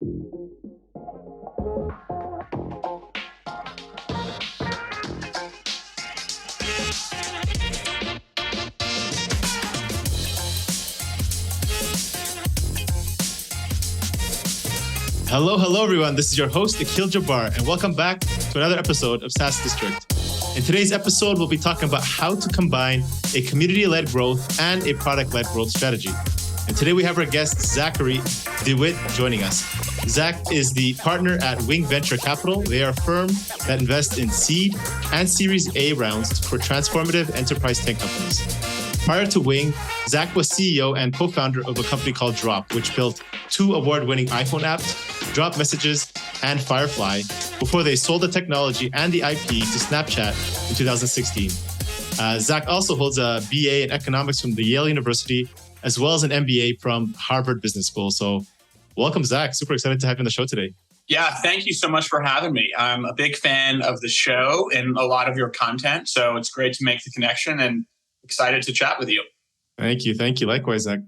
Hello, everyone. This is your host, Akhil Jabbar, and welcome back to another episode of SaaS District. In today's episode, we'll be talking about how to combine a community-led growth and a product-led growth strategy. And today we have our guest, Zachary DeWitt, joining us. Zach is the partner at Wing Venture Capital. They are a firm that invests in seed and Series A rounds for transformative enterprise tech companies. Prior to Wing, Zach was CEO and co-founder of a company called Drop, which built 2 award-winning iPhone apps, Drop Messages and Firefly, before they sold the technology and the IP to Snapchat in 2016. Zach also holds a BA in economics from the Yale University, as well as an MBA from Harvard Business School. So welcome, Zach. Super excited to have you on the show today. Yeah, thank you so much for having me. I'm a big fan of the show and a lot of your content, so it's great to make the connection and excited to chat with you. Thank you. Likewise, Zach.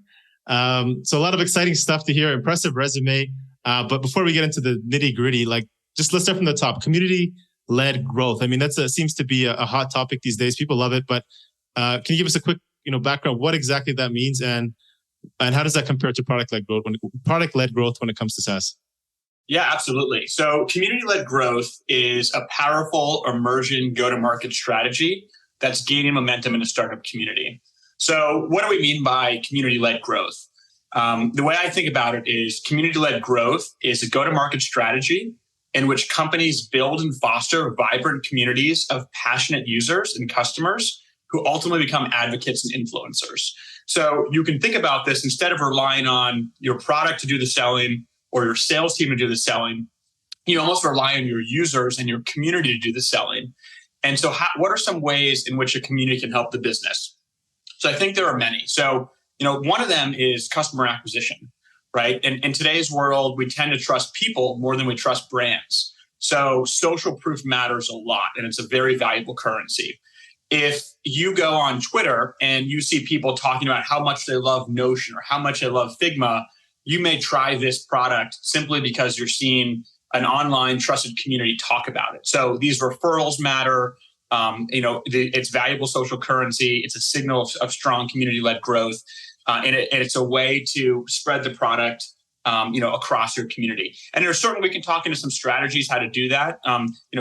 So a lot of exciting stuff to hear, impressive resume. But before we get into the nitty gritty, just let's start from the top. Community-led growth. I mean, that seems to be a hot topic these days. People love it. But can you give us a quick, background, what exactly that means, and how does that compare to product-led growth when it comes to SaaS? Yeah, absolutely. So community-led growth is a powerful emerging go-to-market strategy that's gaining momentum in the startup community. So what do we mean by community-led growth? The way I think about it is community-led growth is a go-to-market strategy in which companies build and foster vibrant communities of passionate users and customers who ultimately become advocates and influencers. So you can think about this, instead of relying on your product to do the selling or your sales team to do the selling, you almost rely on your users and your community to do the selling. And so what are some ways in which a community can help the business? So I think there are many. So, one of them is customer acquisition, right? In today's world, we tend to trust people more than we trust brands. So social proof matters a lot, and it's a very valuable currency. If you go on Twitter and you see people talking about how much they love Notion or how much they love Figma, you may try this product simply because you're seeing an online trusted community talk about it. So these referrals matter. It's valuable social currency. It's a signal of strong community-led growth. And it's a way to spread the product, across your community. And there's certainly, we can talk into some strategies how to do that.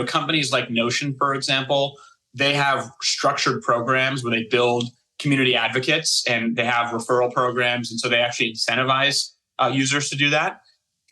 Companies like Notion, for example, they have structured programs where they build community advocates and they have referral programs. And so they actually incentivize users to do that.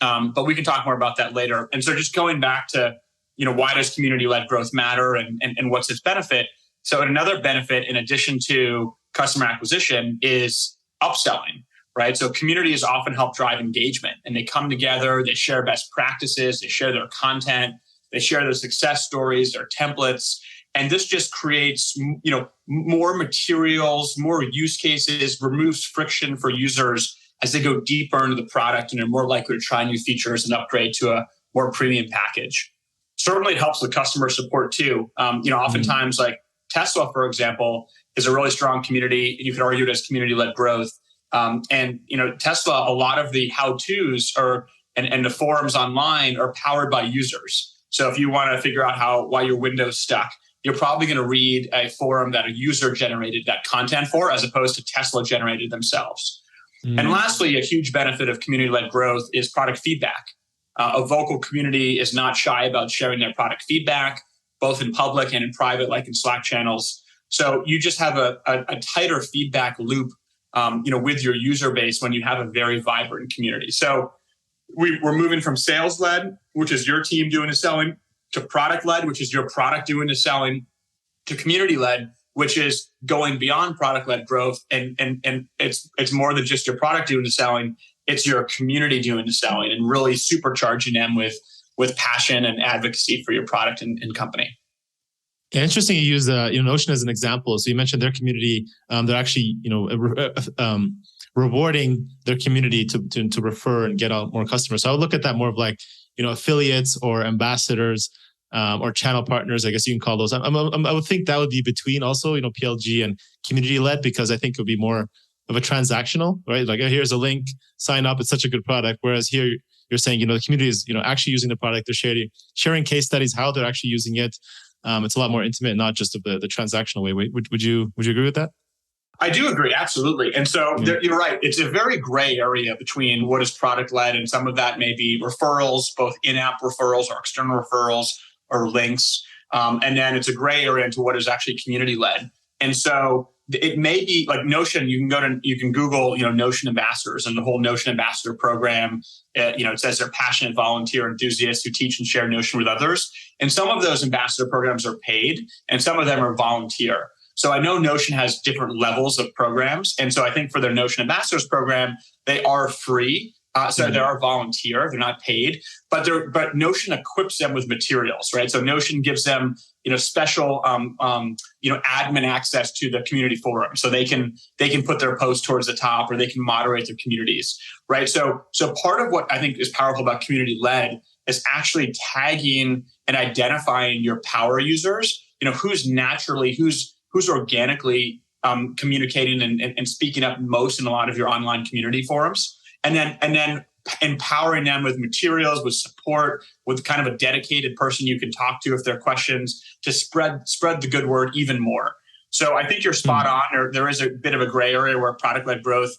But we can talk more about that later. And so just going back to, why does community-led growth matter and what's its benefit? So another benefit, in addition to customer acquisition, is upselling, right? So communities often help drive engagement, and they come together, they share best practices, they share their content, they share their success stories, their templates. And this just creates, more materials, more use cases, removes friction for users as they go deeper into the product and are more likely to try new features and upgrade to a more premium package. Certainly, it helps with customer support too. Oftentimes, like Tesla, for example, is a really strong community. You could argue it as community-led growth. Tesla, a lot of the how-tos and the forums online are powered by users. So if you want to figure out why your window's stuck, you're probably going to read a forum that a user generated that content for, as opposed to Tesla generated themselves. And lastly, a huge benefit of community-led growth is product feedback. A vocal community is not shy about sharing their product feedback, both in public and in private, like in Slack channels. So you just have a tighter feedback loop, with your user base when you have a very vibrant community. So we're moving from sales-led, which is your team doing the selling, to product-led, which is your product doing the selling, to community-led, which is going beyond product-led growth. And it's more than just your product doing the selling. It's your community doing the selling and really supercharging them with passion and advocacy for your product and company. Yeah, interesting. You use Notion as an example. So you mentioned their community. They're actually rewarding their community to refer and get out more customers. So I would look at that more of like affiliates or ambassadors or channel partners. I guess you can call those. I would think that would be between also PLG and community led, because I think it would be more of a transactional, right? Like, here's a link, sign up. It's such a good product. Whereas here you're saying, the community is, actually using the product. They're sharing case studies, how they're actually using it. It's a lot more intimate, not just of the transactional way. Would you agree with that? I do agree, absolutely. And so you're right. It's a very gray area between what is product led, and some of that may be referrals, both in-app referrals or external referrals or links. And then it's a gray area into what is actually community led. And so it may be like Notion. You can Google, Notion ambassadors, and the whole Notion ambassador program. It says they're passionate volunteer enthusiasts who teach and share Notion with others. And some of those ambassador programs are paid, and some of them are volunteer. So I know Notion has different levels of programs. And so I think for their Notion Ambassadors program, they are free. So they are volunteer, they're not paid, but Notion equips them with materials, right? So Notion gives them, special, admin access to the community forum. So they can put their post towards the top, or they can moderate their communities, right? So part of what I think is powerful about community led is actually tagging and identifying your power users, who's organically communicating and speaking up most in a lot of your online community forums, and then empowering them with materials, with support, with kind of a dedicated person you can talk to if there are questions, to spread the good word even more. So I think you're spot on. There is a bit of a gray area where product-led growth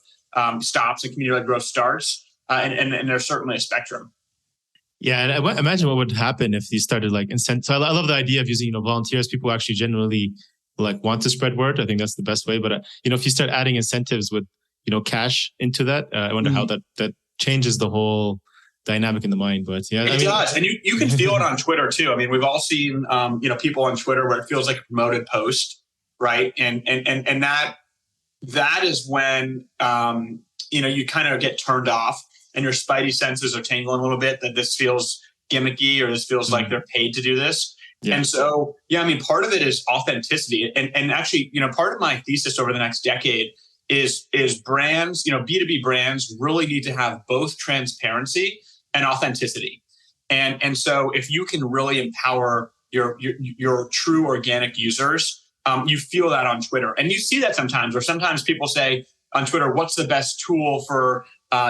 stops and community-led growth starts, and there's certainly a spectrum. Yeah, and imagine what would happen if you started like incent. So I love the idea of using volunteers, people who actually genuinely want to spread word. I think that's the best way. But if you start adding incentives with cash into that, I wonder how that changes the whole dynamic in the mind. But yeah, it does, and you can feel it on Twitter too. I mean, we've all seen people on Twitter where it feels like a promoted post, right? And that is when you kind of get turned off, and your spidey senses are tingling a little bit that this feels gimmicky, or this feels like they're paid to do this. Yeah. And so, part of it is authenticity. And actually, part of my thesis over the next decade is brands, B2B brands really need to have both transparency and authenticity. And so if you can really empower your true organic users, you feel that on Twitter. And you see that sometimes, where sometimes people say on Twitter, what's the best tool for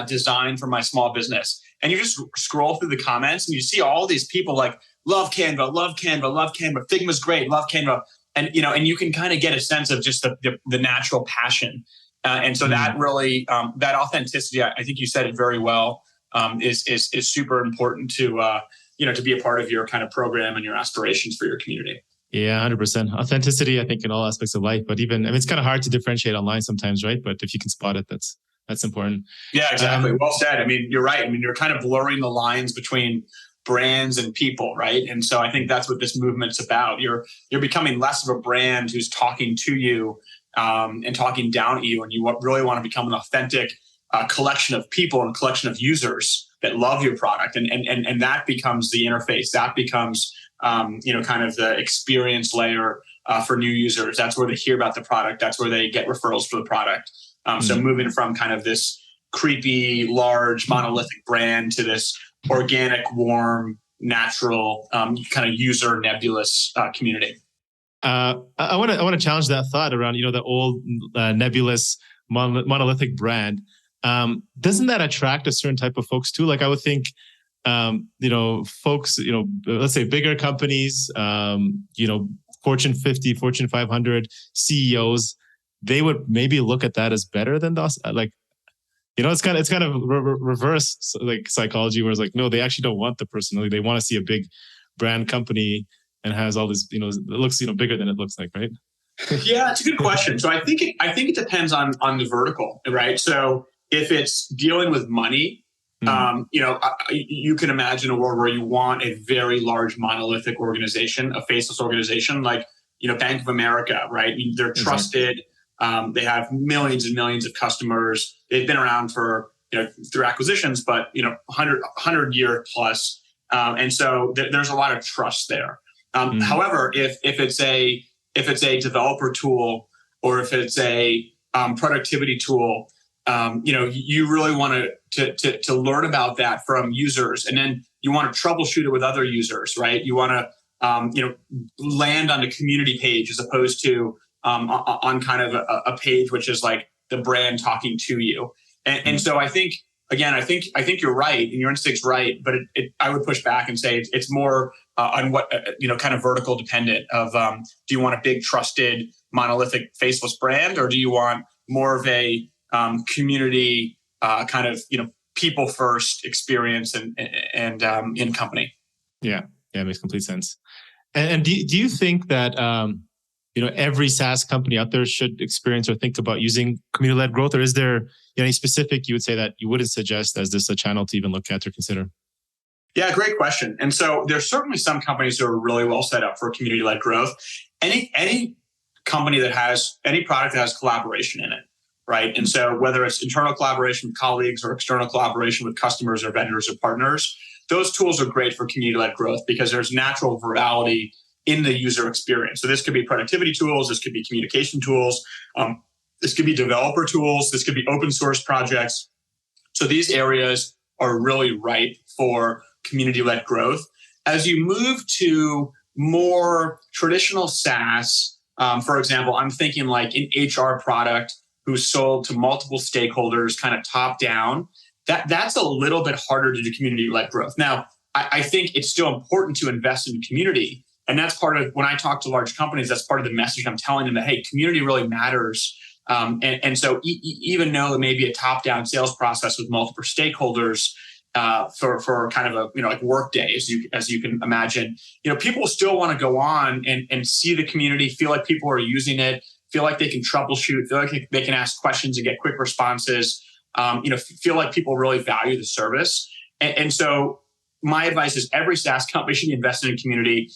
design for my small business? And you just scroll through the comments and you see all these people like, love Canva, love Canva, love Canva, Figma's great, love Canva. And, and you can kind of get a sense of just the natural passion. And so that really, that authenticity, I think you said it very well, is super important to be a part of your kind of program and your aspirations for your community. Yeah, 100%. Authenticity, I think, in all aspects of life, but even, it's kind of hard to differentiate online sometimes, right? But if you can spot it, that's important. Yeah, exactly. Well said. You're right. You're kind of blurring the lines between brands and people, right? And so I think that's what this movement's about. You're becoming less of a brand who's talking to you and talking down at you, and you really want to become an authentic collection of people and collection of users that love your product, and that becomes the interface. That becomes kind of the experience layer for new users. That's where they hear about the product. That's where they get referrals for the product. So moving from kind of this creepy, large, monolithic brand to this organic, warm, natural, kind of user nebulous community. I want to challenge that thought around the old nebulous monolithic brand. Doesn't that attract a certain type of folks too? Like I would think, folks, let's say bigger companies, Fortune 50, Fortune 500 CEOs, they would maybe look at that as better than us. It's kind of reverse like psychology, where it's like, no, they actually don't want the personality. They want to see a big brand company and has all this, it looks, bigger than it looks like, right? Yeah, it's a good question. So I think it depends on the vertical, right? So if it's dealing with money, you can imagine a world where you want a very large monolithic organization, a faceless organization like, Bank of America, right? They're trusted. They have millions and millions of customers. They've been around for, through acquisitions, but, 100 year plus. And so there's a lot of trust there. However, if it's a developer tool, or if it's a productivity tool, you really want to learn about that from users, and then you want to troubleshoot it with other users, right? You want to land on a community page as opposed to on kind of a page which is like the brand talking to you. And so I think again, I think you're right, and your instinct's right. But I would push back and say it's more on what kind of vertical dependent. Of do you want a big, trusted, monolithic, faceless brand, or do you want more of a community kind of people first experience and in company? Yeah, it makes complete sense. And do you think that every SaaS company out there should experience or think about using community-led growth, or is there any specific you would say that you wouldn't suggest as this a channel to even look at or consider? Yeah, great question. And so there's certainly some companies that are really well set up for community-led growth. Any company that has any product that has collaboration in it, right? And so whether it's internal collaboration with colleagues or external collaboration with customers or vendors or partners, those tools are great for community-led growth because there's natural virality in the user experience. So this could be productivity tools, this could be communication tools, this could be developer tools, this could be open source projects. So these areas are really ripe for community-led growth. As you move to more traditional SaaS, for example, I'm thinking like an HR product who's sold to multiple stakeholders, kind of top down, that's a little bit harder to do community-led growth. Now, I think it's still important to invest in community. And that's part of, when I talk to large companies, that's part of the message I'm telling them that, hey, community really matters. And so even though it may be a top-down sales process with multiple stakeholders for kind of a, like Workday, as you can imagine, people still want to go on and see the community, feel like people are using it, feel like they can troubleshoot, feel like they can ask questions and get quick responses, feel like people really value the service. And so my advice is every SaaS company should invest in a community.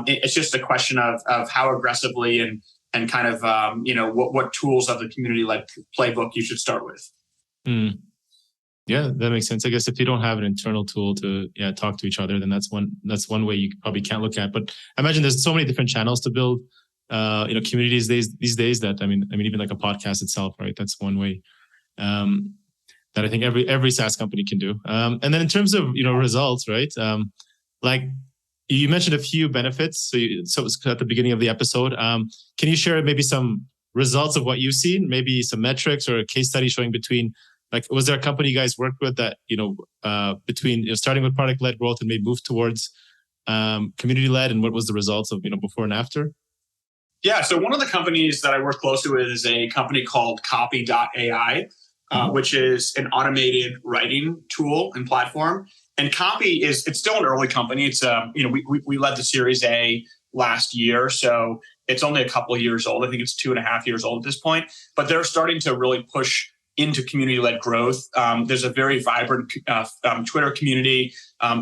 It's just a question of how aggressively and kind of, what tools of the community-led playbook you should start with. Yeah, that makes sense. I guess if you don't have an internal tool to talk to each other, then that's one way you probably can't look at. But I imagine there's so many different channels to build, communities these days that, I mean, even like a podcast itself, right? That's one way that I think every SaaS company can do. And then in terms of, results, right? Like you mentioned a few benefits. So it's at the beginning of the episode. Can you share maybe some results of what you've seen, maybe some metrics or a case study showing between, like, was there a company you guys worked with that, between starting with product-led growth and maybe move towards community-led, and what was the results of, before and after? Yeah. So one of the companies that I work closely with is a company called Copy.ai, which is an automated writing tool and platform. And Copy it's still an early company. It's, we led the Series A last year. So it's only a couple of years old. I think it's 2.5 years old at this point, but they're starting to really push into community-led growth. There's a very vibrant Twitter community.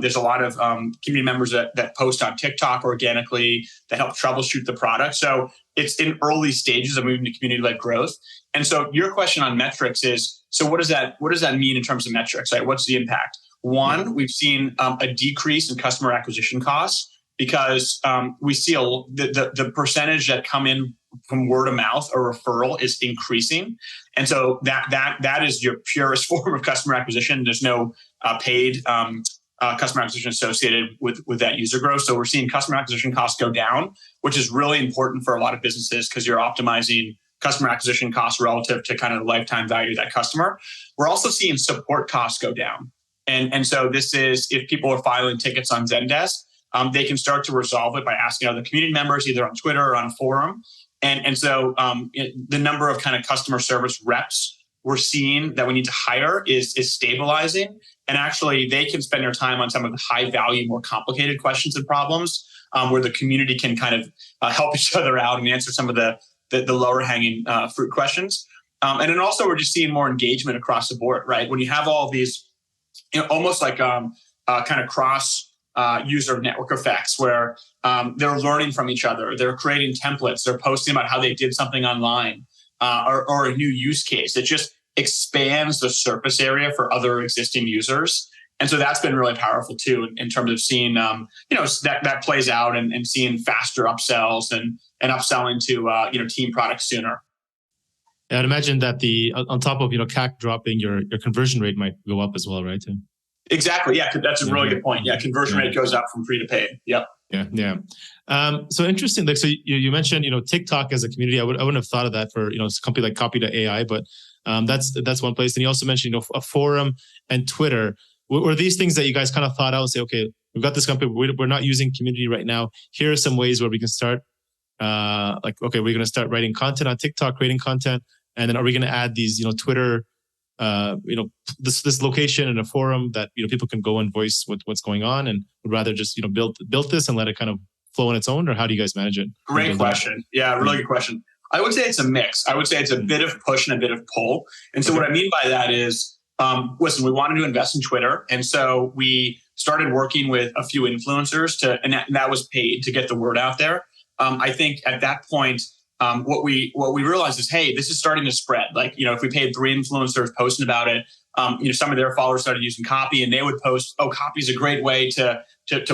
There's a lot of community members that post on TikTok organically that help troubleshoot the product. So it's in early stages of moving to community-led growth. And so your question on metrics is, so what does that mean in terms of metrics, right? What's the impact? One, we've seen a decrease in customer acquisition costs because we see the percentage that come in from word of mouth or referral is increasing. And so that is your purest form of customer acquisition. There's no paid customer acquisition associated with that user growth. So we're seeing customer acquisition costs go down, which is really important for a lot of businesses because you're optimizing customer acquisition costs relative to kind of the lifetime value of that customer. We're also seeing support costs go down. And so this is, if people are filing tickets on Zendesk, they can start to resolve it by asking other community members, either on Twitter or on forum. And so the number of kind of customer service reps we're seeing that we need to hire is stabilizing. And actually, they can spend their time on some of the high value, more complicated questions and problems where the community can kind of help each other out and answer some of the lower hanging fruit questions. And then also, we're just seeing more engagement across the board, right? When you have all of these, almost like kind of cross user network effects where they're learning from each other, they're creating templates, they're posting about how they did something online or a new use case. It just expands the surface area for other existing users. And so that's been really powerful too, in terms of seeing, that plays out and seeing faster upsells and upselling to, team products sooner. Yeah, I'd imagine that on top of, CAC dropping, your conversion rate might go up as well, right? Exactly. Yeah, that's a really good point. Yeah, conversion rate goes up from free to paid. Yep. Yeah. So interesting. Like, so you mentioned, TikTok as a community. I wouldn't have thought of that for, a company like Copy.ai, but That's one place. And you also mentioned, a forum and Twitter. Were these things that you guys kind of thought out and say, okay, we've got this company, we're not using community right now. Here are some ways where we can start. Okay, we're going to start writing content on TikTok, creating content, and then are we going to add these, Twitter, this location and a forum that people can go and voice what's going on, and would rather just build this and let it kind of flow on its own, or how do you guys manage it? Great question. Yeah, really good question. I would say it's a mix. I would say it's a bit of push and a bit of pull. And so what I mean by that is, listen, we wanted to invest in Twitter, and so we started working with a few influencers and that was paid to get the word out there. I think at that point, what we realized is, hey, this is starting to spread. Like, if we paid 3 influencers posting about it, some of their followers started using copy, and they would post, oh, copy is a great way to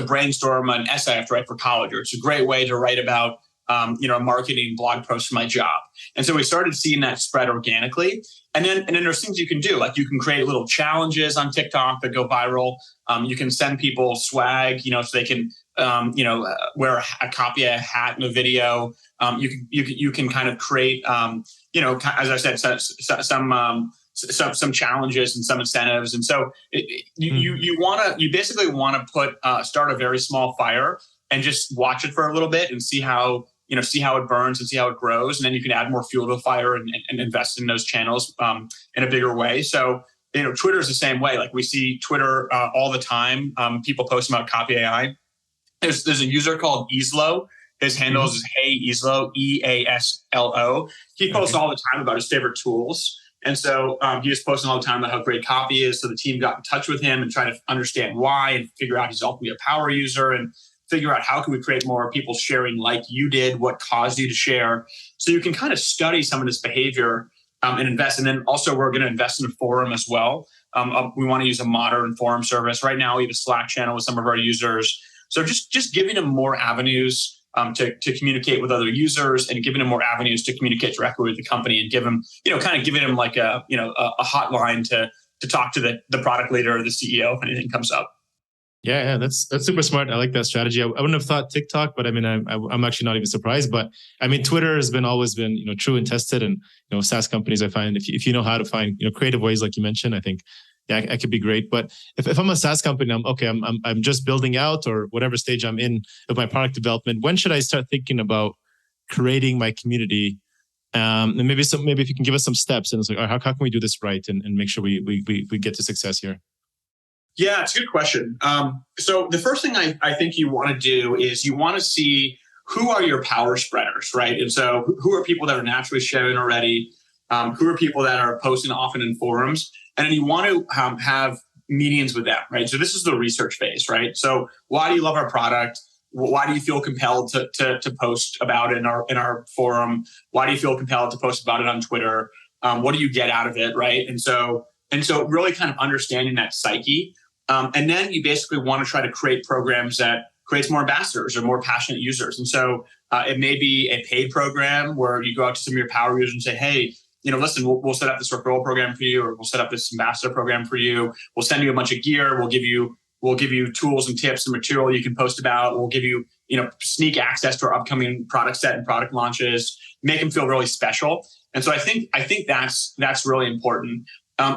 brainstorm an essay I have to write for college, or it's a great way to write about, a marketing blog post for my job. And so we started seeing that spread organically. And then there's things you can do, like you can create little challenges on TikTok that go viral. You can send people swag, so they can, wear a copy of a hat in a video. You can kind of create, as I said, some challenges and some incentives. And so you basically want to start a very small fire and just watch it for a little bit and see how it burns and see how it grows. And then you can add more fuel to the fire and invest in those channels in a bigger way. So, Twitter is the same way. Like we see Twitter all the time. People post about copy AI. There's a user called Easlo. His handle is Hey Easlo, EASLO. He posts all the time about his favorite tools. And so he was posting all the time about how great copy is. So the team got in touch with him and tried to understand why and figure out he's ultimately a power user and figure out how can we create more people sharing like you did, what caused you to share. So you can kind of study some of this behavior and invest. And then also we're going to invest in a forum as well. We want to use a modern forum service. Right now we have a Slack channel with some of our users. So just giving them more avenues to communicate with other users and giving them more avenues to communicate directly with the company and give them, kind of giving them like a hotline to talk to the product leader or the CEO if anything comes up. Yeah, that's super smart. I like that strategy. I wouldn't have thought TikTok, but I mean, I'm actually not even surprised. But I mean, Twitter has always been true and tested, and SaaS companies, I find if you know how to find creative ways like you mentioned, I think it could be great. But if I'm a SaaS company, I'm just building out or whatever stage I'm in of my product development. When should I start thinking about creating my community? And maybe if you can give us some steps, and it's like, how can we do this right and make sure we get to success here? Yeah, it's a good question. So the first thing I think you want to do is you want to see who are your power spreaders, right? And so who are people that are naturally sharing already? Who are people that are posting often in forums? And then you want to have meetings with them, right? So this is the research phase, right? So why do you love our product? Why do you feel compelled to post about it in our forum? Why do you feel compelled to post about it on Twitter? What do you get out of it, right? And so really kind of understanding that psyche. And then you basically want to try to create programs that creates more ambassadors or more passionate users. And so it may be a paid program where you go out to some of your power users and say, hey, listen, we'll set up this referral program for you, or we'll set up this ambassador program for you. We'll send you a bunch of gear. We'll give you tools and tips and material you can post about. We'll give you, sneak access to our upcoming product set and product launches, make them feel really special. And so I think that's really important.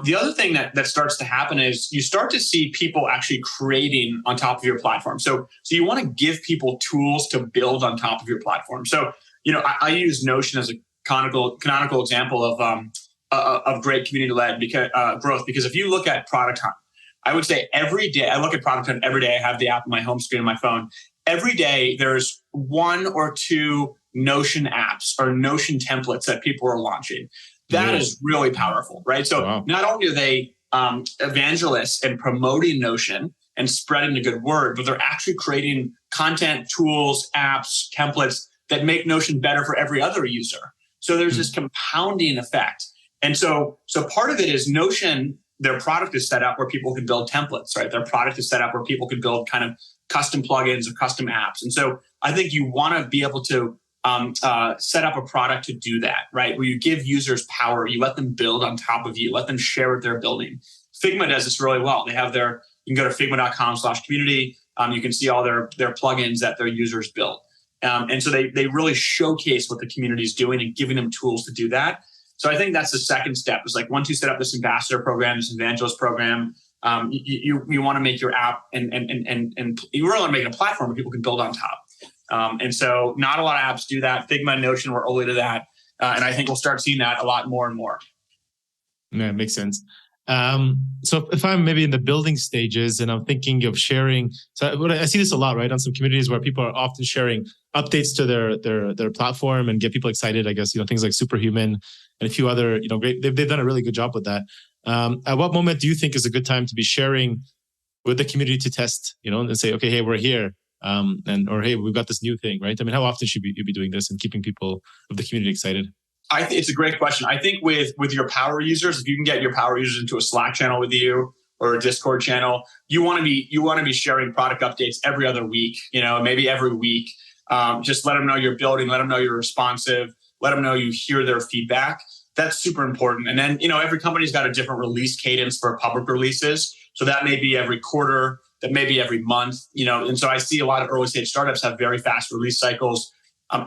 The other thing that starts to happen is you start to see people actually creating on top of your platform. So you want to give people tools to build on top of your platform. So, I use Notion as a canonical example of great community-led growth, because if you look at Product Hunt, I would say every day, I look at Product Hunt every day. I have the app on my home screen on my phone. Every day, there's 1 or 2 Notion apps or Notion templates that people are launching. That is really powerful, right? So Not only are they evangelists and promoting Notion and spreading the good word, but they're actually creating content, tools, apps, templates that make Notion better for every other user. So there's this compounding effect. And so part of it is Notion, their product is set up where people can build templates, right? Their product is set up where people can build kind of custom plugins or custom apps. And so I think you want to be able to set up a product to do that, right? Where you give users power, you let them build on top of you, let them share what they're building. Figma does this really well. They have you can go to figma.com/community. You can see all their plugins that their users build. And so they really showcase what the community is doing and giving them tools to do that. So I think that's the second step. Is like once you set up this ambassador program, this evangelist program, you want to make your app and you really want to make it a platform where people can build on top. And so not a lot of apps do that. Figma and Notion were early to that. And I think we'll start seeing that a lot more and more. Yeah, it makes sense. So if I'm maybe in the building stages and I'm thinking of sharing, so I see this a lot, right? On some communities where people are often sharing updates to their platform and get people excited, I guess, things like Superhuman and a few other, great, they've done a really good job with that. At what moment do you think is a good time to be sharing with the community to test, and say, okay, hey, we're here. Or hey, we've got this new thing, right? I mean, how often should you be doing this and keeping people of the community excited? I think it's a great question. I think with your power users, if you can get your power users into a Slack channel with you or a Discord channel, you want to be sharing product updates every other week, maybe every week. Just let them know you're building, let them know you're responsive, let them know you hear their feedback. That's super important. And then, every company's got a different release cadence for public releases. So that may be every quarter, that may be every month, and so I see a lot of early stage startups have very fast release cycles.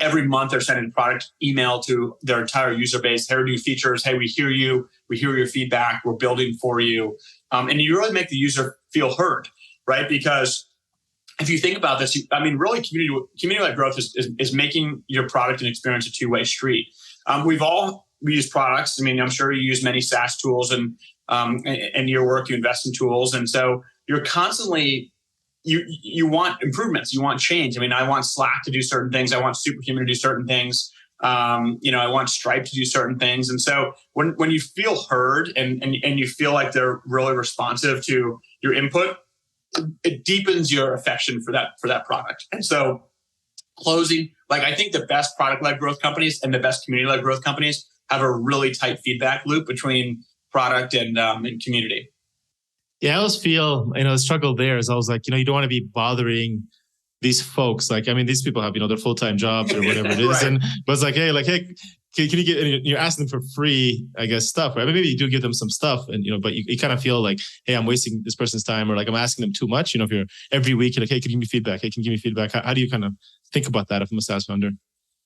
Every month they're sending product email to their entire user base. Here are new features. Hey, we hear you. We hear your feedback. We're building for you. And you really make the user feel heard, right? Because if you think about this, really community-led growth is making your product and experience a two-way street. We use products. I'm sure you use many SaaS tools and in your work, you invest in tools. And so you're constantly, you want improvements, you want change. I want Slack to do certain things. I want Superhuman to do certain things. I want Stripe to do certain things. And so when you feel heard and you feel like they're really responsive to your input, it deepens your affection for that product. And so closing, I think the best product-led growth companies and the best community-led growth companies have a really tight feedback loop between product and community. Yeah, I always feel, the struggle there is I was like, you don't want to be bothering these folks. These people have, their full-time jobs or whatever it is. Right. But it's like, hey, can you get, and you're asking them for free, I guess, stuff, right? Maybe you do give them some stuff and, but you kind of feel like, hey, I'm wasting this person's time, or like I'm asking them too much. If you're every week, you're like, hey, can you give me feedback? Hey, can you give me feedback? How do you kind of think about that if I'm a SaaS founder?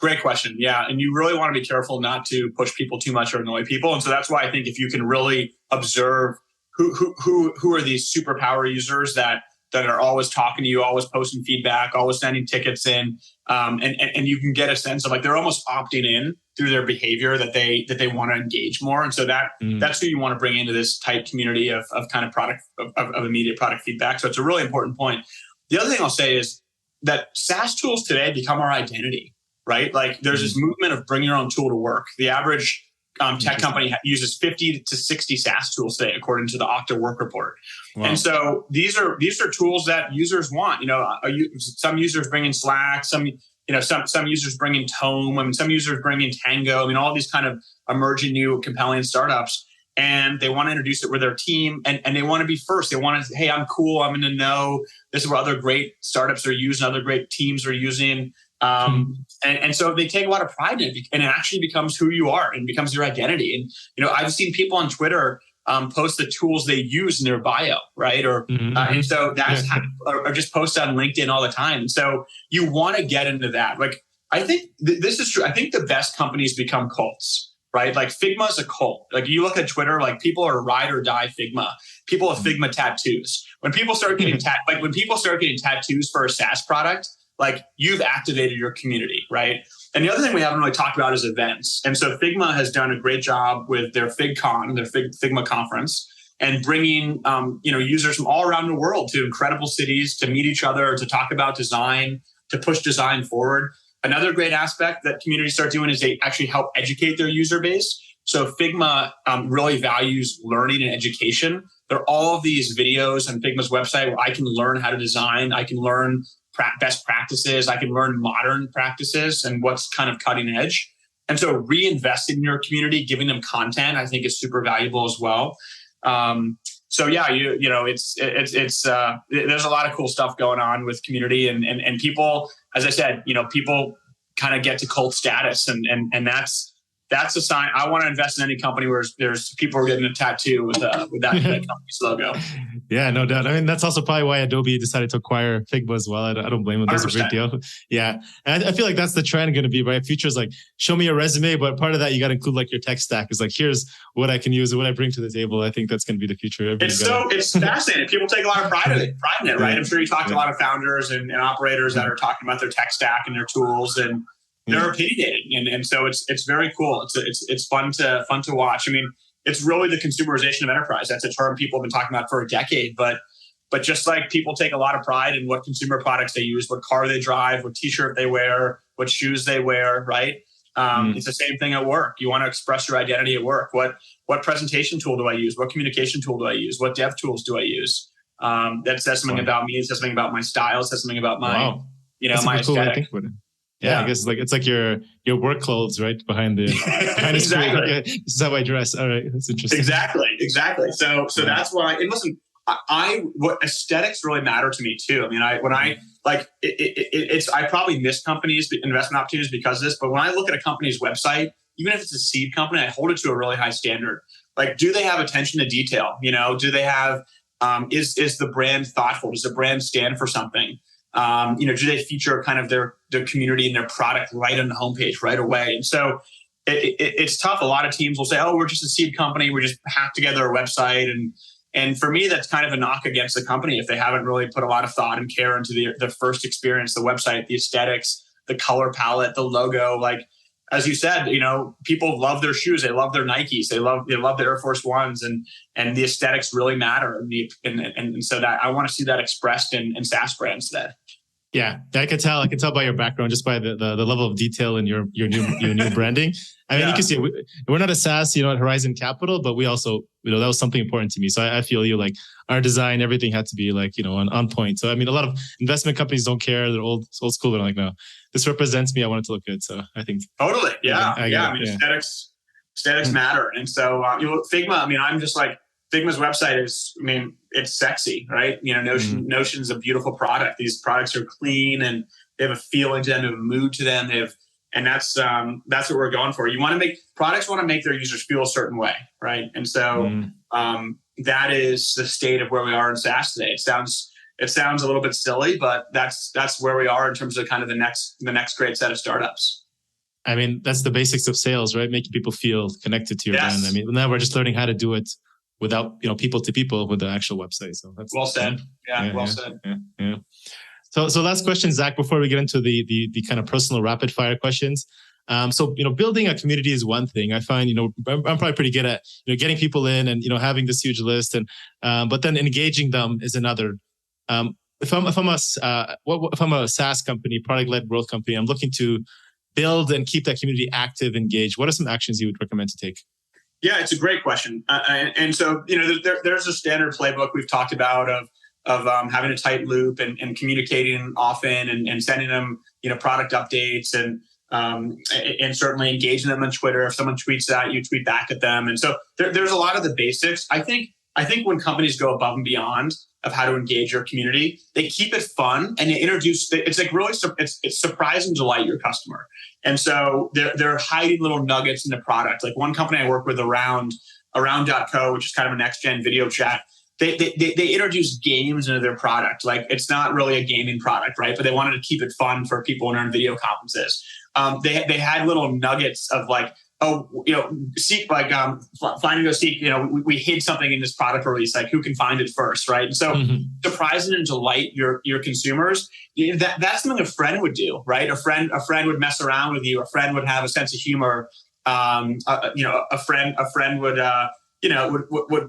Great question. Yeah. And you really want to be careful not to push people too much or annoy people. And so that's why I think if you can really observe who are these superpower users that are always talking to you, always posting feedback, always sending tickets in, and you can get a sense of they're almost opting in through their behavior that they want to engage more. And so that's who you want to bring into this tight community of kind of product of immediate product feedback. So it's a really important point. The other thing I'll say is that SaaS tools today become our identity, right? There's this movement of bring your own tool to work. The average tech company uses 50 to 60 SaaS tools today, according to the Okta Work Report. Wow. And so these are tools that users want. Some users bring in Slack, some users bring in Tome, some users bring in Tango. All these kind of emerging new compelling startups, and they want to introduce it with their team, and they want to be first. They want to, hey, I'm cool. I'm going to know this is what other great startups are using, other great teams are using. And so they take a lot of pride in it, and it actually becomes who you are and becomes your identity. And, I've seen people on Twitter post the tools they use in their bio, right? Or and so that's or just post on LinkedIn all the time. And so you want to get into that. I think this is true. I think the best companies become cults, right? Figma is a cult. You look at Twitter, people are ride or die Figma. People have Figma tattoos. When people start getting tattoos for a SaaS product, you've activated your community, right? And the other thing we haven't really talked about is events. And so Figma has done a great job with their FigCon, their Figma conference, and bringing users from all around the world to incredible cities to meet each other, to talk about design, to push design forward. Another great aspect that communities start doing is they actually help educate their user base. So Figma really values learning and education. There are all of these videos on Figma's website where I can learn how to design, I can learn best practices, I can learn modern practices and what's kind of cutting edge. And so reinvesting in your community, giving them content, I think is super valuable as well. So yeah, it's there's a lot of cool stuff going on with community and people, as I said, people kind of get to cult status and that's a sign. I want to invest in any company where there's people who are getting a tattoo with that company's logo. Yeah, no doubt. I mean, that's also probably why Adobe decided to acquire Figma as well. I don't blame them. That's a great 100%. deal. Yeah. And I feel like that's the trend going to be, right? Future is like, show me your resume, but part of that, you got to include like your tech stack. Is like, here's what I can use and what I bring to the table. I think that's going to be the future. It's fascinating. People take a lot of pride in it, right? I'm sure you talk to a lot of founders and operators that are talking about their tech stack and their tools, and they're opinionated. And so it's very cool. It's fun to watch. I mean, it's really the consumerization of enterprise. That's a term people have been talking about for a decade, but just like people take a lot of pride in what consumer products they use, what car they drive, what t-shirt they wear, what shoes they wear, right? It's the same thing at work. You want to express your identity at work. What presentation tool do I use? What communication tool do I use? What dev tools do I use? That says something about me. It says something about my style. It says something about my, my aesthetic. Yeah, I guess it's like your work clothes, right? Behind the screen. Exactly. This is how I dress. All right, that's interesting. Exactly. So that's why. And listen, what aesthetics really matter to me too. I mean, I probably miss investment opportunities because of this. But when I look at a company's website, even if it's a seed company, I hold it to a really high standard. Like, do they have attention to detail? Do they have? Is the brand thoughtful? Does the brand stand for something? Do they feature kind of their community and their product right on the homepage right away? And so it's tough. A lot of teams will say, "Oh, we're just a seed company. We just hacked together a website." And for me, that's kind of a knock against the company if they haven't really put a lot of thought and care into the first experience, the website, the aesthetics, the color palette, the logo. Like, as you said, people love their shoes. They love their Nikes. They love the Air Force Ones, and the aesthetics really matter. And so that I want to see that expressed in SaaS brands today. Yeah, I can tell by your background, just by the level of detail in your new branding. I mean, you can see we're not a SaaS, at Horizon Capital, but we also, that was something important to me. So I feel like our design, everything had to be like, on point. So I mean, a lot of investment companies don't care. They're old school. They're like, no, this represents me. I want it to look good. So I think totally, yeah. I mean, aesthetics matter, and so Figma. I mean, I'm just like. Figma's website is, it's sexy, right? Notion's a beautiful product. These products are clean and they have a feeling to them, they have a mood to them. And that's what we're going for. Products want to make their users feel a certain way, right? And so that is the state of where we are in SaaS today. It sounds a little bit silly, but that's where we are in terms of kind of the next great set of startups. I mean, that's the basics of sales, right? Making people feel connected to your brand. I mean, now we're just learning how to do it without, people to people with the actual website. So that's well said. Well said. Yeah. So last question, Zach, before we get into the kind of personal rapid fire questions. So building a community is one thing. I find, I'm probably pretty good at, getting people in and, having this huge list and, but then engaging them is another. If I'm a SaaS company, product-led growth company, I'm looking to build and keep that community active, engaged. What are some actions you would recommend to take? Yeah, it's a great question. And so, there's a standard playbook we've talked about of having a tight loop and communicating often and sending them, product updates and certainly engaging them on Twitter. If someone tweets at you, tweet back at them. And so there's a lot of the basics. I think when companies go above and beyond of how to engage your community, they keep it fun and they introduce. It's like really, it's surprise and delight your customer. And so they're hiding little nuggets in the product. Like one company I work with, around.co, which is kind of a next gen video chat. They introduce games into their product. Like it's not really a gaming product, right? But they wanted to keep it fun for people when they're in video conferences. They had little nuggets of like, seek like find and go seek. We hid something in this product release. Like who can find it first, right? And so surprising and delight your consumers. That's something a friend would do, right? A friend would mess around with you. A friend would have a sense of humor. A friend would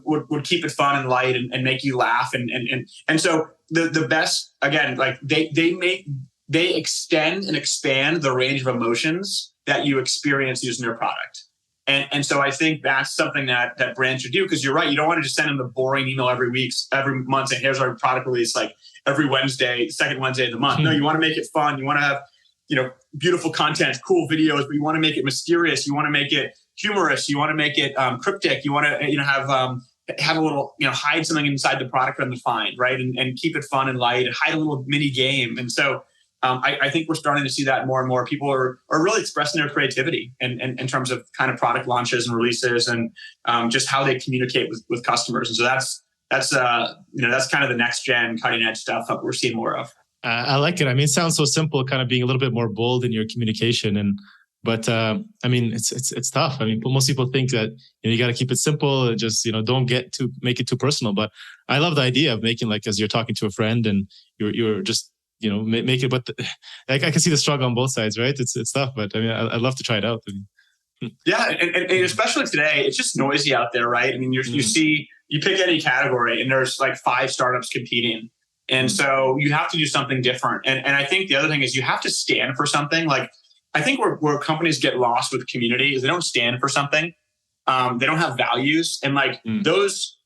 would keep it fun and light and make you laugh and so the best again, like they extend and expand the range of emotions that you experience using their product. And so I think that's something that brands should do, because you're right. You don't want to just send them the boring email every month saying, here's our product release, like every Wednesday, second Wednesday of the month. No, you want to make it fun. You want to have, beautiful content, cool videos, but you want to make it mysterious. You want to make it humorous. You want to make it cryptic. You want to, have a little, hide something inside the product for them to find, right? And keep it fun and light and hide a little mini game. And so I think we're starting to see that more and more. People are really expressing their creativity in terms of kind of product launches and releases and just how they communicate with customers. And so that's that's kind of the next gen cutting edge stuff that we're seeing more of. I like it. I mean, it sounds so simple, kind of being a little bit more bold in your communication, but I mean, it's tough. I mean, most people think that you got to keep it simple and just don't make it too personal. But I love the idea of making, like, as you're talking to a friend and you're just make it. But I can see the struggle on both sides, right? It's tough, but I mean, I'd love to try it out. Yeah, and especially today, it's just noisy out there, right? I mean, you pick any category, and there's like 5 startups competing. And so you have to do something different. And I think the other thing is you have to stand for something. Like, I think where companies get lost with community is they don't stand for something. They don't have values. And like those,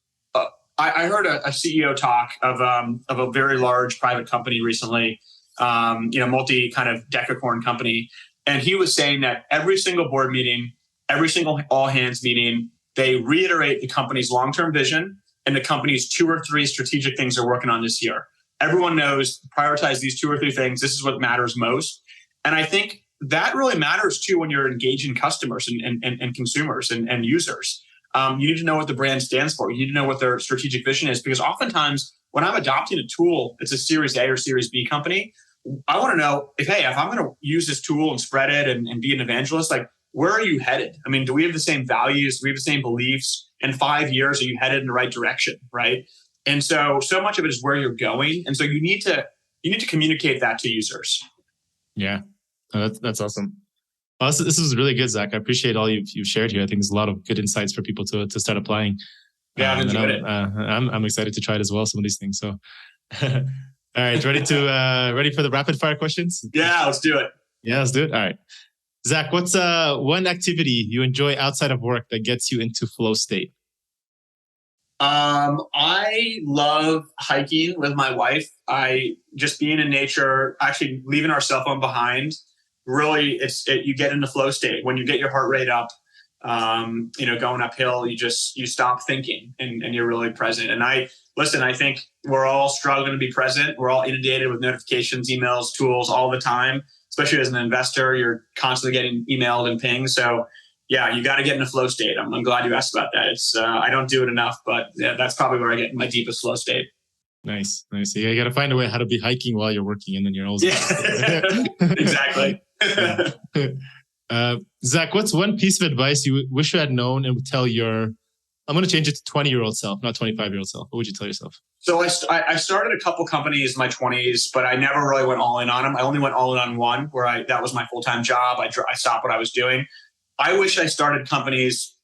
I heard a CEO talk of a very large private company recently, multi kind of decacorn company. And he was saying that every single board meeting, every single all hands meeting, they reiterate the company's long-term vision and the company's 2 or 3 strategic things they're working on this year. Everyone knows, prioritize these 2 or 3 things. This is what matters most. And I think that really matters too when you're engaging customers and consumers and users. You need to know what the brand stands for. You need to know what their strategic vision is, because oftentimes when I'm adopting a tool, it's a Series A or Series B company, I want to know if I'm going to use this tool and spread it and be an evangelist, like, where are you headed? I mean, do we have the same values? Do we have the same beliefs? In 5 years, are you headed in the right direction? Right. And so much of it is where you're going. And so you need to communicate that to users. Yeah. That's awesome. Well, this is really good, Zach. I appreciate all you've shared here. I think there's a lot of good insights for people to start applying. Yeah, I've enjoyed it. I'm excited to try it as well, some of these things. So, all right, ready for the rapid fire questions? Yeah, let's do it. Yeah, let's do it. All right. Zach, what's one activity you enjoy outside of work that gets you into flow state? I love hiking with my wife. Just being in nature, actually leaving our cell phone behind. Really, you get into flow state when you get your heart rate up. Going uphill, you stop thinking and you're really present. And I think we're all struggling to be present. We're all inundated with notifications, emails, tools all the time. Especially as an investor, you're constantly getting emailed and pinged. So yeah, you got to get in a flow state. I'm glad you asked about that. It's I don't do it enough, but yeah, that's probably where I get in my deepest flow state. Nice. Yeah, you got to find a way how to be hiking while you're working, and then you're always exactly. Zach, what's one piece of advice you wish you had known and would tell your, I'm going to change it to 20-year-old self, not 25-year-old self. What would you tell yourself? So I started a couple companies in my 20s, but I never really went all in on them. I only went all in on one where that was my full-time job. I stopped what I was doing. I wish I started companies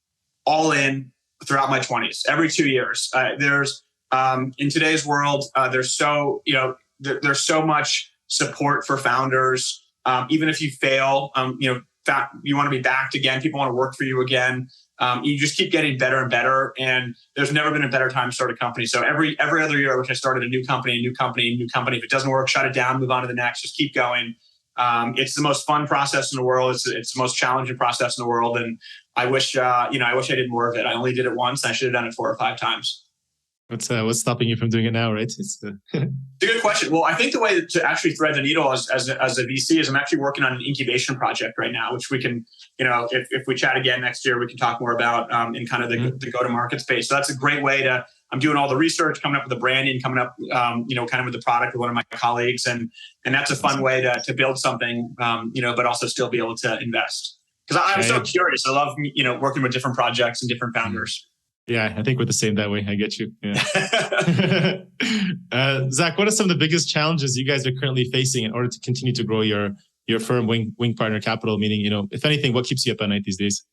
all in throughout my 20s, every 2 years. There's in today's world, there's so much support for founders. Even if you fail, you want to be backed again. People want to work for you again. You just keep getting better and better. And there's never been a better time to start a company. So every other year, I wish I started a new company. If it doesn't work, shut it down, move on to the next, just keep going. It's the most fun process in the world. It's the most challenging process in the world. And I wish I did more of it. I only did it once. I should have done it 4 or 5 times. What's stopping you from doing it now, right? It's a good question. Well, I think the way to actually thread the needle as a VC is I'm actually working on an incubation project right now, which we can, if we chat again next year, we can talk more about in kind of the go-to-market space. So that's a great way I'm doing all the research, coming up with the branding, coming up, kind of with the product with one of my colleagues. And that's a fun way to build something, but also still be able to invest. Because I'm so curious. I love, working with different projects and different founders. Yeah, I think we're the same that way. I get you. Yeah. Zach, what are some of the biggest challenges you guys are currently facing in order to continue to grow your firm, Wing Partner Capital? Meaning, if anything, what keeps you up at night these days?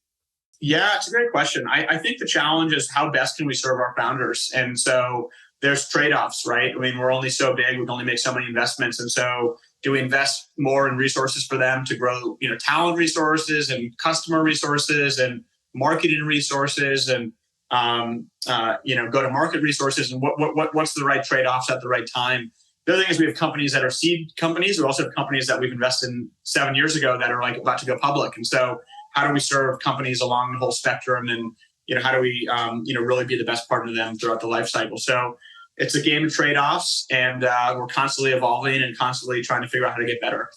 Yeah, it's a great question. I think the challenge is how best can we serve our founders? And so there's trade-offs, right? I mean, we're only so big. We can only make so many investments. And so do we invest more in resources for them to grow, talent resources and customer resources and marketing resources and go-to-market resources, and what's the right trade-offs at the right time? The other thing is we have companies that are seed companies. We also have companies that we've invested in 7 years ago that are about to go public. And so how do we serve companies along the whole spectrum? And, how do we, really be the best partner to them throughout the life cycle? So it's a game of trade-offs, and we're constantly evolving and constantly trying to figure out how to get better.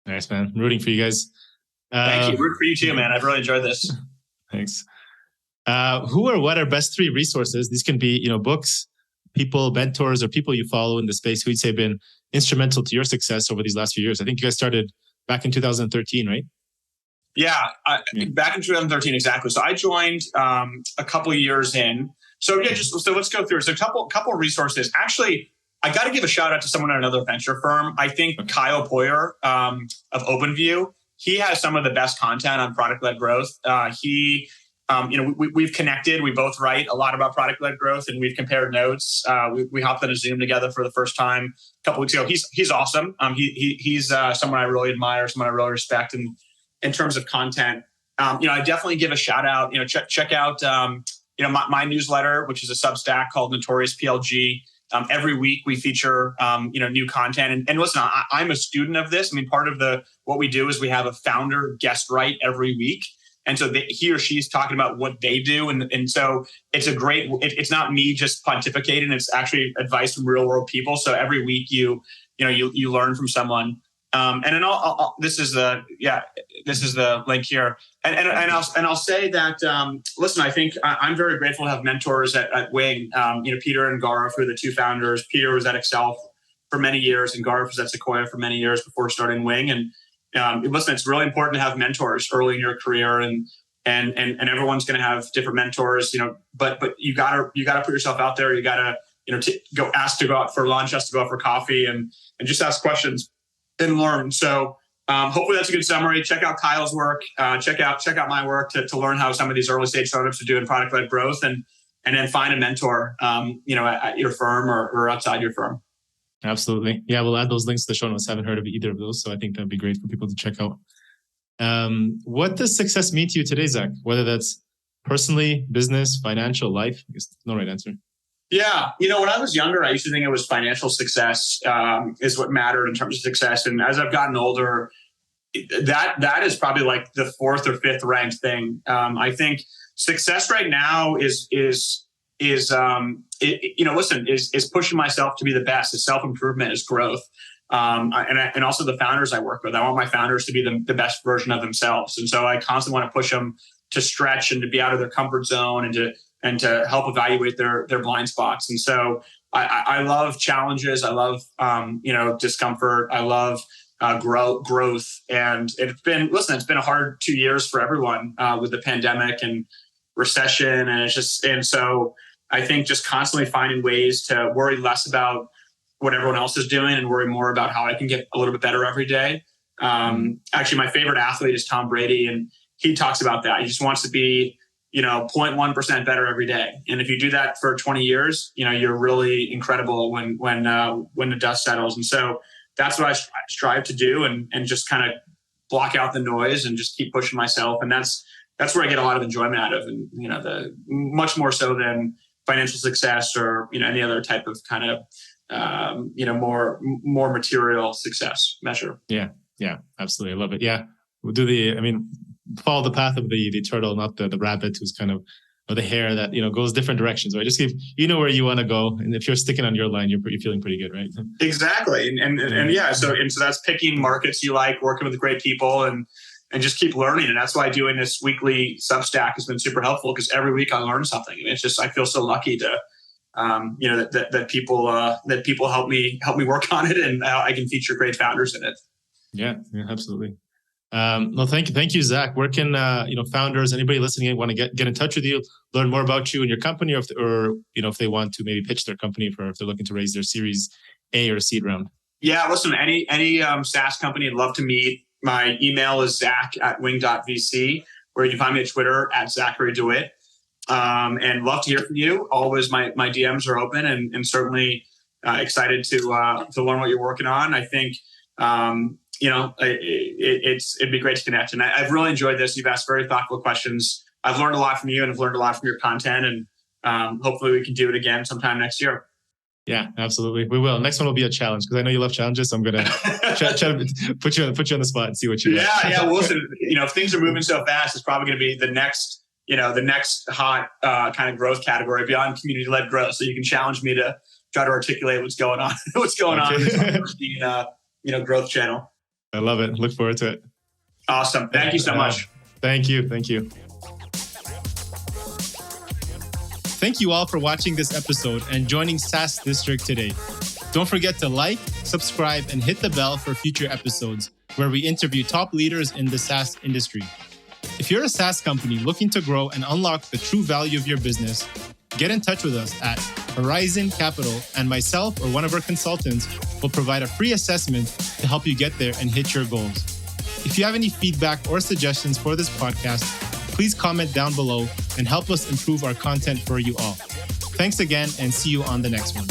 Nice, man. I'm rooting for you guys. Thank you. Root for you too, man. I've really enjoyed this. Thanks. Who or what are best 3 resources? These can be, books, people, mentors, or people you follow in the space who you'd say have been instrumental to your success over these last few years? I think you guys started back in 2013, right? Yeah, back in 2013, exactly. So I joined a couple of years in. So yeah, so let's go through. So a couple of resources. Actually, I got to give a shout out to someone at another venture firm. I think Kyle Poyer of OpenView. He has some of the best content on product-led growth. We've connected. We both write a lot about product-led growth, and we've compared notes. We hopped on a Zoom together for the first time a couple weeks ago. He's awesome. He's someone I really admire, someone I really respect, and in terms of content, I definitely give a shout out. Check out my newsletter, which is a Substack called Notorious PLG. Every week we feature new content. And listen, I'm a student of this. I mean, part of what we do is we have a founder guest write every week. And so he or she's talking about what they do. And so it's it's not me just pontificating. It's actually advice from real world people. So every week you learn from someone. And then this is the link here. And I'll say that, listen, I think I'm very grateful to have mentors at Wing. Peter and Gaurav, who are the two founders. Peter was at Excel for many years, and Gaurav was at Sequoia for many years before starting Wing. And listen, it's really important to have mentors early in your career, and everyone's going to have different mentors, but you gotta put yourself out there. You gotta, ask to go out for lunch, ask to go out for coffee, and just ask questions and learn. So hopefully that's a good summary. Check out Kyle's work. Check out my work to learn how some of these early stage startups are doing product-led growth, and then find a mentor, at your firm or outside your firm. Absolutely. Yeah, we'll add those links to the show notes. I haven't heard of either of those, so I think that'd be great for people to check out. What does success mean to you today, Zach? Whether that's personally, business, financial, life? I guess no right answer. Yeah. When I was younger, I used to think it was financial success is what mattered in terms of success. And as I've gotten older, that is probably like the fourth or fifth ranked thing. I think success right now is pushing myself to be the best. Is self-improvement, is growth. And also the founders I work with. I want my founders to be the best version of themselves. And so I constantly want to push them to stretch and to be out of their comfort zone and to help evaluate their blind spots. And so I love challenges. I love, discomfort. I love growth. And it's been a hard 2 years for everyone with the pandemic and recession. And so I think just constantly finding ways to worry less about what everyone else is doing and worry more about how I can get a little bit better every day. Actually, my favorite athlete is Tom Brady, and he talks about that. He just wants to be 0.1% better every day. And if you do that for 20 years, you're really incredible when the dust settles. And so that's what I strive to do, and just kind of block out the noise and just keep pushing myself. And that's where I get a lot of enjoyment out of, and the much more so than financial success or any other type of kind of more material success measure. Yeah, absolutely. I love it. Yeah, we'll follow the path of the turtle, not the rabbit who's kind of, or the hare that goes different directions. Right? Just give where you want to go, and if you're sticking on your line, you're feeling pretty good, right? Exactly, and yeah, so that's picking markets you like, working with great people, and just keep learning. And that's why doing this weekly Substack has been super helpful, because every week I learn something. And it's just, I feel so lucky to that people help me work on it, and I can feature great founders in it. Yeah, absolutely. No, thank you, Zach. Where can founders, anybody listening, want to get in touch with you, learn more about you and your company, or if they want to maybe pitch their company if they're looking to raise their Series A or seed round? Yeah, listen, any SaaS company I'd love to meet. My email is zach@wing.vc, or you can find me at Twitter @Zachary DeWitt. And love to hear from you. Always my DMs are open, and certainly excited to learn what you're working on. I think it'd be great to connect. And I've really enjoyed this. You've asked very thoughtful questions. I've learned a lot from you, and I've learned a lot from your content, and hopefully we can do it again sometime next year. Yeah, absolutely. We will. Next one will be a challenge, because I know you love challenges. So I'm going to try to put you on the spot and see what you do. Yeah. Well, listen, if things are moving so fast, it's probably going to be the next hot kind of growth category beyond community-led growth. So you can challenge me to try to articulate what's going on in the growth channel. I love it. Look forward to it. Awesome. Thank you so much. Thank you. Thank you all for watching this episode and joining SaaS District today. Don't forget to like, subscribe, and hit the bell for future episodes where we interview top leaders in the SaaS industry. If you're a SaaS company looking to grow and unlock the true value of your business, get in touch with us at Horizon Capital, and myself or one of our consultants will provide a free assessment to help you get there and hit your goals. If you have any feedback or suggestions for this podcast, please comment down below and help us improve our content for you all. Thanks again and see you on the next one.